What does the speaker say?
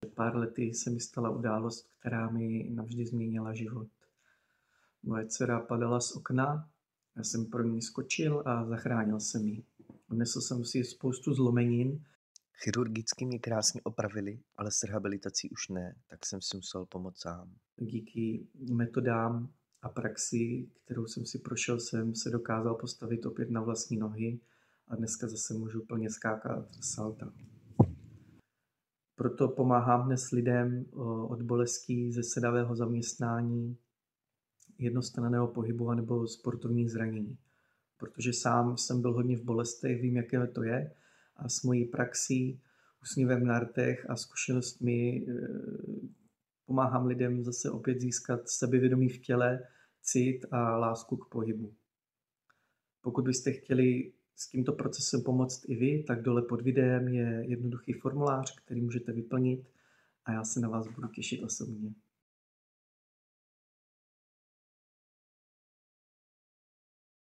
Před pár lety se mi stala událost, která mi navždy změnila život. Moje dcera padala z okna, já jsem pro ní skočil a zachránil jsem ji. Odnesl jsem si spoustu zlomenin. Chirurgicky mě krásně opravili, ale s rehabilitací už ne, tak jsem si musel pomoct sám. Díky metodám a praxi, kterou jsem si prošel, jsem se dokázal postavit opět na vlastní nohy a dneska zase můžu plně skákat salta. Proto pomáhám dnes lidem od bolestí ze sedavého zaměstnání, jednostranného pohybu nebo sportovních zranění. Protože sám jsem byl hodně v bolestech, vím, jaké to je a s mojí praxí, úsměvem na rtech a zkušenostmi pomáhám lidem zase opět získat sebevědomí v těle, cit a lásku k pohybu. Pokud byste chtěli s tímto procesem pomoct i vy, tak dole pod videem je jednoduchý formulář, který můžete vyplnit a já se na vás budu těšit osobně.